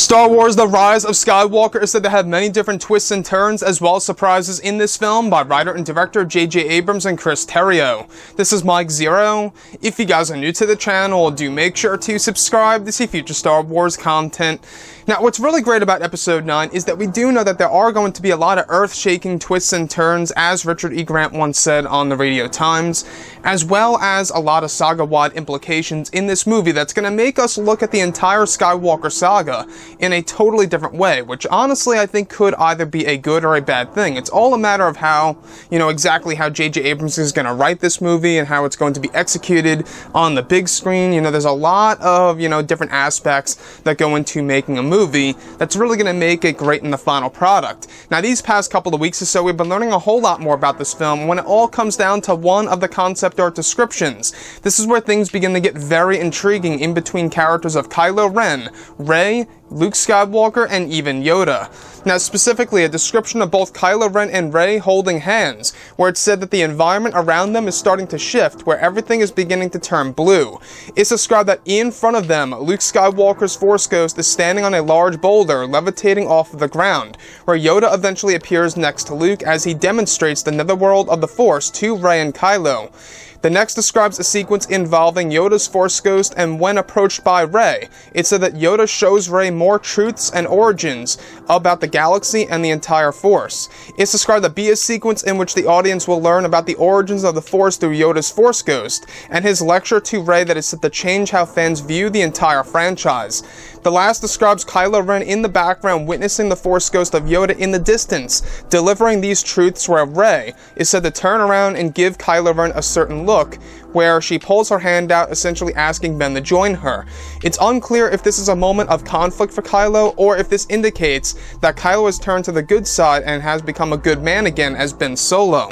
Star Wars: The Rise of Skywalker is said to have many different twists and turns as well as surprises in this film by writer and director J.J. Abrams and Chris Terrio. This is Mike Zero. If you guys are new to the channel, do make sure to subscribe to see future Star Wars content. Now, what's really great about Episode 9 is that we do know that there are going to be a lot of earth-shaking twists and turns, as Richard E. Grant once said on the Radio Times, as well as a lot of saga-wide implications in this movie that's going to make us look at the entire Skywalker saga in a totally different way, which honestly I think could either be a good or a bad thing. It's all a matter of how, exactly how J.J. Abrams is going to write this movie and how it's going to be executed on the big screen. There's a lot of, different aspects that go into making a movie that's really going to make it great in the final product. Now, these past couple of weeks or so, we've been learning a whole lot more about this film when it all comes down to one of the concept art descriptions. This is where things begin to get very intriguing in between characters of Kylo Ren, Rey, Luke Skywalker, and even Yoda. Now, specifically, a description of both Kylo Ren and Rey holding hands, where it said that the environment around them is starting to shift, where everything is beginning to turn blue. It's described that in front of them, Luke Skywalker's Force Ghost is standing on a large boulder, levitating off of the ground, where Yoda eventually appears next to Luke as he demonstrates the netherworld of the Force to Rey and Kylo. The next describes a sequence involving Yoda's Force Ghost, and when approached by Rey, it said that Yoda shows Rey more truths and origins about the galaxy and the entire Force. It's described to be a sequence in which the audience will learn about the origins of the Force through Yoda's Force Ghost, and his lecture to Rey that is set to change how fans view the entire franchise. The last describes Kylo Ren in the background witnessing the Force Ghost of Yoda in the distance, delivering these truths where Rey is said to turn around and give Kylo Ren a certain look, where she pulls her hand out, essentially asking Ben to join her. It's unclear if this is a moment of conflict for Kylo, or if this indicates that Kylo has turned to the good side and has become a good man again as Ben Solo.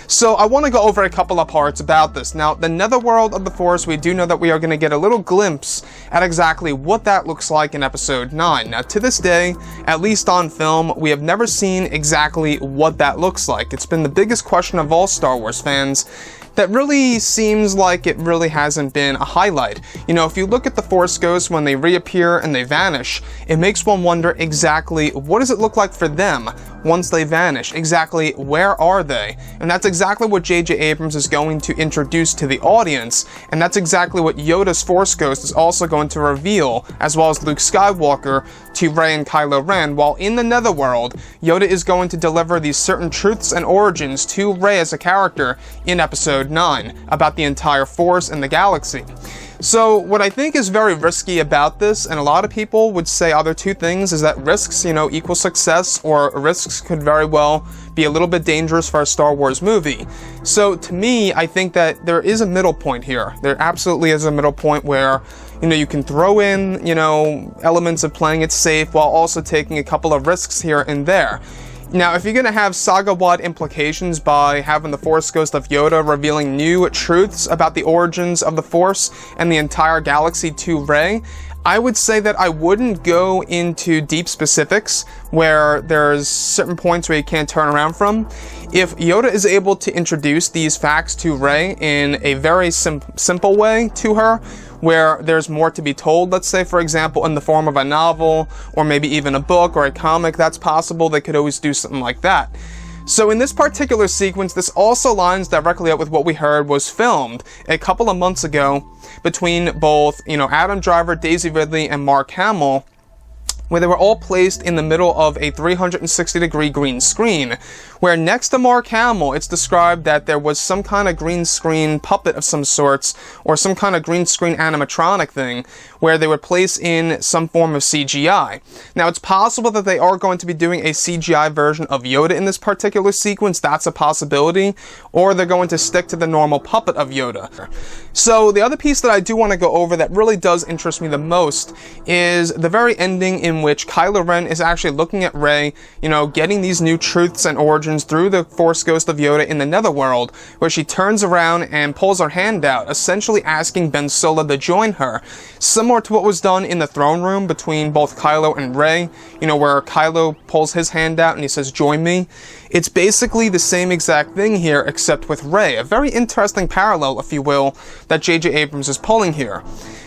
So I want to go over a couple of parts about this. Now, the netherworld of the Force, we do know that we are going to get a little glimpse at exactly what that looks like in Episode 9. Now, to this day, at least on film, we have never seen exactly what that looks like. It's been the biggest question of all Star Wars fans. That really seems like it really hasn't been a highlight. If you look at the Force Ghosts when they reappear and they vanish, it makes one wonder exactly what does it look like for them once they vanish? Exactly where are they? And that's exactly what J.J. Abrams is going to introduce to the audience, and that's exactly what Yoda's Force Ghost is also going to reveal, as well as Luke Skywalker, to Rey and Kylo Ren, while in the netherworld, Yoda is going to deliver these certain truths and origins to Rey as a character in Episode 9 about the entire Force and the galaxy. So what I think is very risky about this, and a lot of people would say other two things, is that risks, equal success, or risks could very well be a little bit dangerous for a Star Wars movie. So to me, I think that there is a middle point here. There absolutely is a middle point where, you can throw in, elements of playing it safe while also taking a couple of risks here and there. Now, if you're going to have saga-wide implications by having the Force Ghost of Yoda revealing new truths about the origins of the Force and the entire galaxy to Rey, I would say that I wouldn't go into deep specifics where there's certain points where you can't turn around from. If Yoda is able to introduce these facts to Rey in a very simple way to her, where there's more to be told, let's say, for example, in the form of a novel, or maybe even a book or a comic, that's possible. They could always do something like that. So in this particular sequence, this also lines directly up with what we heard was filmed a couple of months ago between both, Adam Driver, Daisy Ridley, and Mark Hamill, where they were all placed in the middle of a 360-degree green screen, where next to Mark Hamill, it's described that there was some kind of green screen puppet of some sorts, or some kind of green screen animatronic thing, where they would place in some form of CGI. Now, it's possible that they are going to be doing a CGI version of Yoda in this particular sequence. That's a possibility. Or they're going to stick to the normal puppet of Yoda. So the other piece that I do want to go over that really does interest me the most is the very ending in which Kylo Ren is actually looking at Rey, getting these new truths and origins through the Force Ghost of Yoda in the netherworld, where she turns around and pulls her hand out, essentially asking Ben Solo to join her. Similar to what was done in the throne room between both Kylo and Rey, where Kylo pulls his hand out and he says, "Join me." It's basically the same exact thing here, except with Rey. A very interesting parallel, if you will, that J.J. Abrams is pulling here.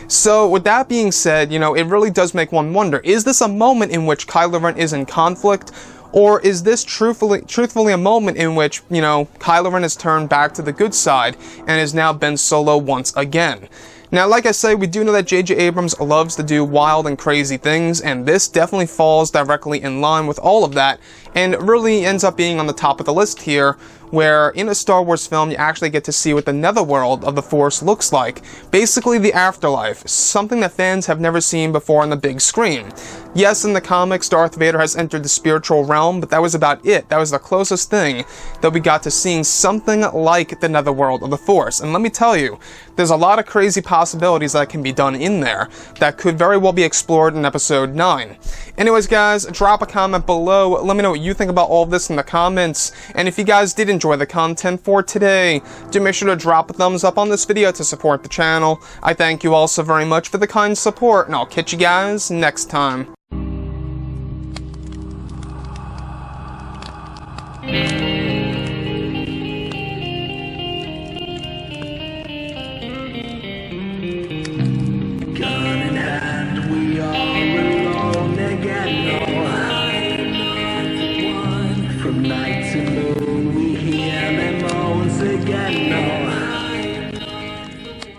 So with that being said, you know, it really does make one wonder, is this a moment in which Kylo Ren is in conflict? Or is this truthfully a moment in which, you know, Kylo Ren has turned back to the good side and is now Ben Solo once again? Now, like I say, we do know that J.J. Abrams loves to do wild and crazy things, and this definitely falls directly in line with all of that, and really ends up being on the top of the list here, where in a Star Wars film, you actually get to see what the netherworld of the Force looks like. Basically, the afterlife, something that fans have never seen before on the big screen. Yes, in the comics, Darth Vader has entered the spiritual realm, but that was about it. That was the closest thing that we got to seeing something like the netherworld of the Force. And let me tell you, there's a lot of crazy possibilities that can be done in there that could very well be explored in Episode 9. Anyways, guys, drop a comment below. Let me know what you think about all of this in the comments. And if you guys did enjoy the content for today, do make sure to drop a thumbs up on this video to support the channel. I thank you all so very much for the kind support, and I'll catch you guys next time.